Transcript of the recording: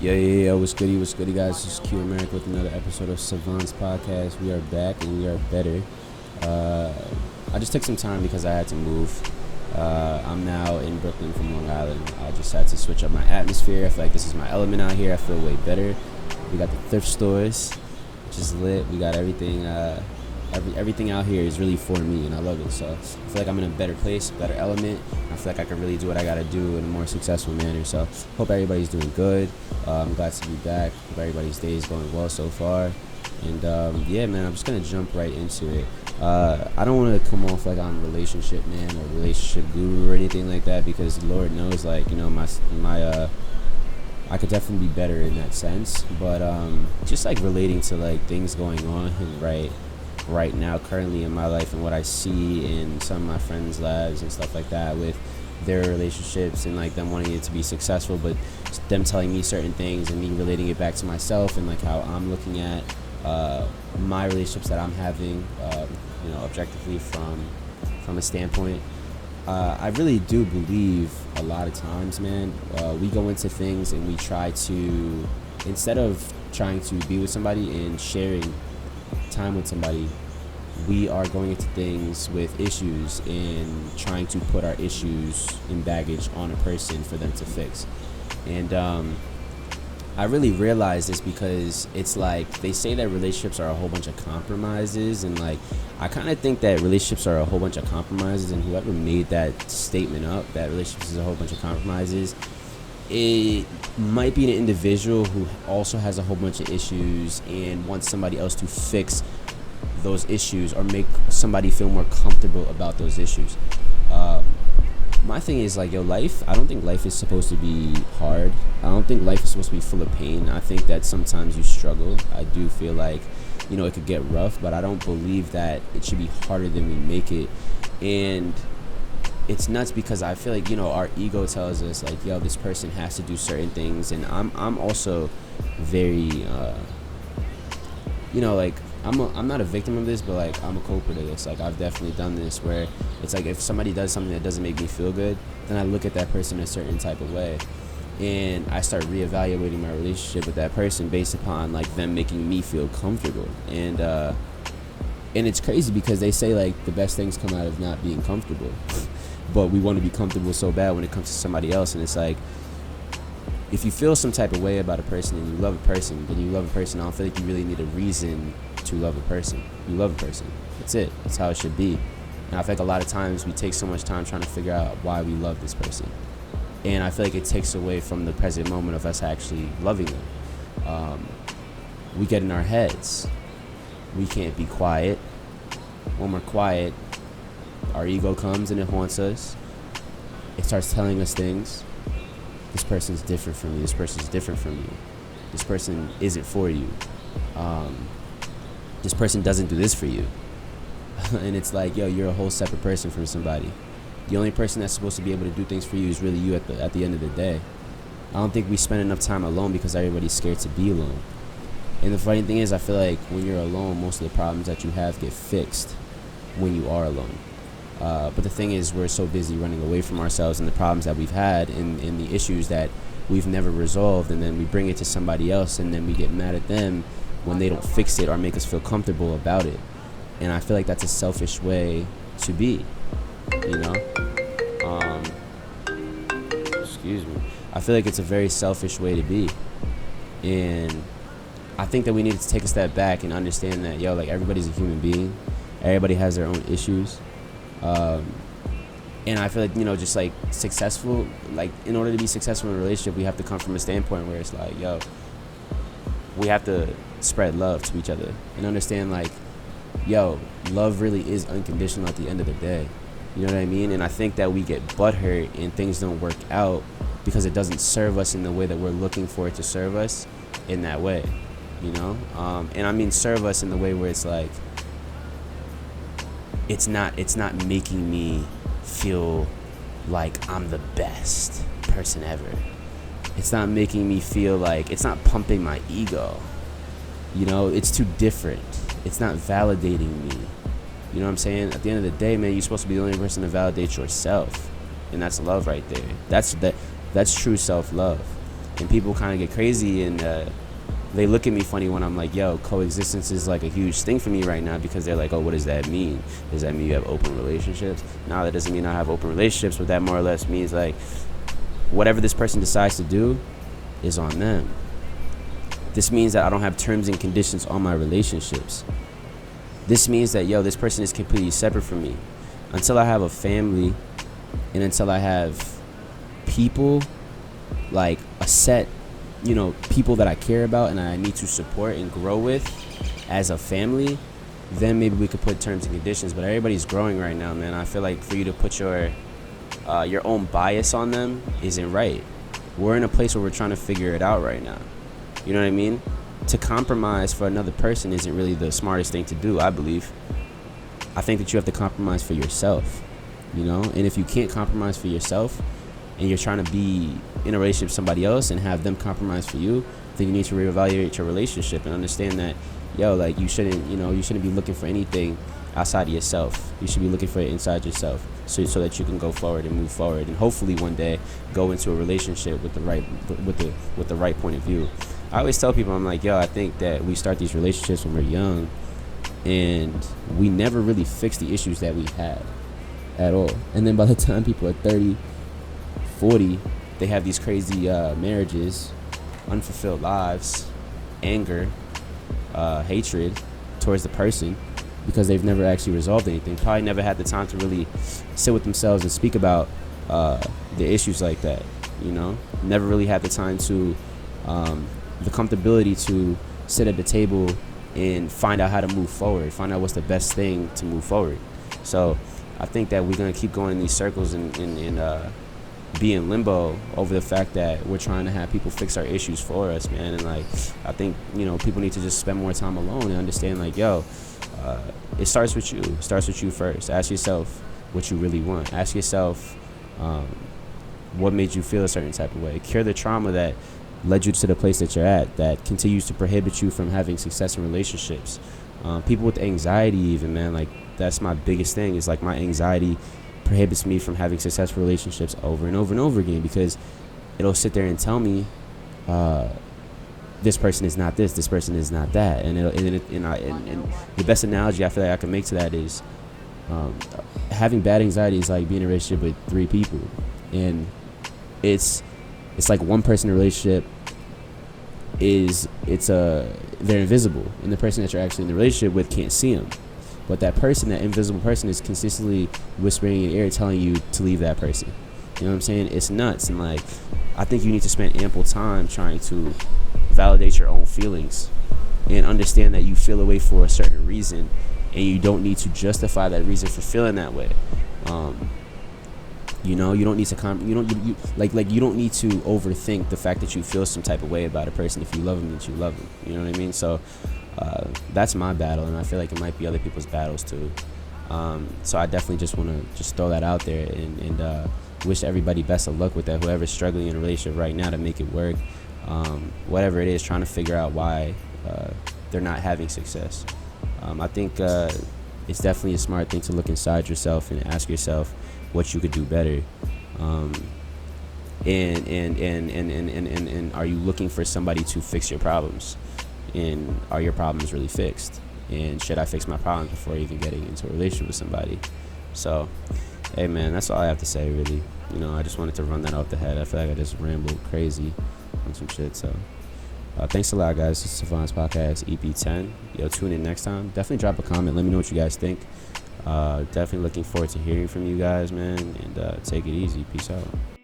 Yo, what's goody, guys? This is Q America with another episode of Savantz podcast. We are back and we are better. Uh, I just took some time because I had to move. I'm now in Brooklyn from Long Island. I just had to switch up my atmosphere. I feel like this is my element out here. I feel way better. We got the thrift stores, which is lit. We got everything. Everything out here is really for me, and I love it. So I feel like I'm in a better place, better element. I feel like I can really do what I gotta do in a more successful manner. So hope everybody's doing good. I'm glad to be back. Hope everybody's day is going well so far. And yeah, man, I'm just gonna jump right into it. I don't want to come off like I'm a relationship man or relationship guru or anything like that, because Lord knows, like, you know, my I could definitely be better in that sense. But just like relating to like things going on right now currently in my life, and what I see in some of my friends' lives and stuff like that with their relationships, and like them wanting it to be successful, but them telling me certain things and me relating it back to myself, and like how I'm looking at my relationships that I'm having, objectively from a standpoint. I really do believe a lot of times, man, we go into things and we try to, instead of trying to be with somebody and sharing time with somebody, we are going into things with issues and trying to put our issues and baggage on a person for them to fix. And I really realize this because it's like they say that relationships are a whole bunch of compromises, and like I kind of think that relationships are a whole bunch of compromises, and whoever made that statement up, that relationships is a whole bunch of compromises, it might be an individual who also has a whole bunch of issues and wants somebody else to fix those issues or make somebody feel more comfortable about those issues. My thing is, like, life, I don't think life is supposed to be hard. I don't think life is supposed to be full of pain. I think that sometimes you struggle. I do feel like, it could get rough, but I don't believe that it should be harder than we make it. And it's nuts because I feel like, our ego tells us, like, this person has to do certain things. And I'm also very, like, I'm not a victim of this, but like I'm a culprit of this. Like, I've definitely done this where it's like if somebody does something that doesn't make me feel good, then I look at that person a certain type of way, and I start reevaluating my relationship with that person based upon like them making me feel comfortable. And it's crazy because they say like the best things come out of not being comfortable, but we want to be comfortable so bad when it comes to somebody else. And it's like, if you feel some type of way about a person and you love a person, then you love a person. I don't feel like you really need a reason to love a person. You love a person. That's it. That's how it should be. And I feel like a lot of times we take so much time trying to figure out why we love this person. And I feel like it takes away from the present moment of us actually loving them. We get in our heads. We can't be quiet. When we're quiet, our ego comes and it haunts us. It starts telling us things. This person's different from you. This person's different from you. This person isn't for you. This person doesn't do this for you. And it's like, you're a whole separate person from somebody. The only person that's supposed to be able to do things for you is really you at the end of the day. I don't think we spend enough time alone because everybody's scared to be alone. And the funny thing is, I feel like when you're alone, most of the problems that you have get fixed when you are alone. But the thing is, we're so busy running away from ourselves and the problems that we've had and the issues that we've never resolved, and then we bring it to somebody else, and then we get mad at them when they don't fix it or make us feel comfortable about it. And I feel like that's a selfish way to be, excuse me. I feel like it's a very selfish way to be. And I think that we need to take a step back and understand that, like, everybody's a human being. Everybody has their own issues. And I feel like, just like successful, like in order to be successful in a relationship, we have to come from a standpoint where it's like, we have to spread love to each other and understand like, love really is unconditional at the end of the day. You know what I mean? And I think that we get butthurt and things don't work out because it doesn't serve us in the way that we're looking for it to serve us in that way, and I mean serve us in the way where it's like, it's not making me feel like I'm the best person ever. It's not making me feel like, it's not pumping my ego. It's too different. It's not validating me. You know what I'm saying? At the end of the day, man, you're supposed to be the only person to validate yourself. And that's love right there. That's true self-love. And people kind of get crazy, and they look at me funny when I'm like, yo, coexistence is like a huge thing for me right now, because they're like, oh, what does that mean? Does that mean you have open relationships? No, that doesn't mean I have open relationships. What that more or less means, like, whatever this person decides to do is on them. This means that I don't have terms and conditions on my relationships. This means that, yo, this person is completely separate from me. Until I have a family, and until I have people, like a set, people that I care about and I need to support and grow with as a family, then maybe we could put terms and conditions. But everybody's growing right now, man. I feel like for you to put your own bias on them isn't right. We're in a place where we're trying to figure it out right now. You know what I mean? To compromise for another person isn't really the smartest thing to do, I believe. I think that you have to compromise for yourself, And if you can't compromise for yourself, and you're trying to be in a relationship with somebody else and have them compromise for you, then you need to reevaluate your relationship and understand that, you shouldn't be looking for anything outside of yourself. You should be looking for it inside yourself, so that you can go forward and move forward, and hopefully one day go into a relationship with the right point of view. I always tell people, I'm like, I think that we start these relationships when we're young, and we never really fix the issues that we have at all. And then by the time people are 30, 40, they have these crazy marriages, unfulfilled lives, anger, hatred towards the person, because they've never actually resolved anything. Probably never had the time to really sit with themselves and speak about the issues like that. Never really had the time to the comfortability to sit at the table and find out how to move forward, find out what's the best thing to move forward. So I think that we're gonna keep going in these circles and be in limbo over the fact that we're trying to have people fix our issues for us, man. And I think people need to just spend more time alone and understand, it starts with you. It starts with you first. Ask yourself what you really want. Ask yourself what made you feel a certain type of way. Cure the trauma that led you to the place that you're at, that continues to prohibit you from having success in relationships. People with anxiety, even, man, that's my biggest thing, is my anxiety prohibits me from having successful relationships over and over and over again, because it'll sit there and tell me this person is not this person is not that, and the best analogy I feel like I can make to that is having bad anxiety is like being in a relationship with 3 people, and it's like one person in a relationship they're invisible, and the person that you're actually in the relationship with can't see them. But that invisible person, is consistently whispering in your ear, telling you to leave that person. You know what I'm saying? It's nuts. And I think you need to spend ample time trying to validate your own feelings and understand that you feel a way for a certain reason, and you don't need to justify that reason for feeling that way. You don't need to you don't need to overthink the fact that you feel some type of way about a person. If you love them, that you love them. You know what I mean? So that's my battle, and I feel like it might be other people's battles too. So I definitely just want to throw that out there and wish everybody best of luck with that. Whoever's struggling in a relationship right now to make it work, whatever it is, trying to figure out why they're not having success. I think it's definitely a smart thing to look inside yourself and ask yourself what you could do better. And are you looking for somebody to fix your problems? And are your problems really fixed? And should I fix my problems before even getting into a relationship with somebody? So, hey man, that's all I have to say, really. I just wanted to run that off the head. I feel like I just rambled crazy on some shit. So, thanks a lot, guys. This is Savantz Podcast, EP10. Tune in next time. Definitely drop a comment. Let me know what you guys think. Definitely looking forward to hearing from you guys, man. And take it easy. Peace out.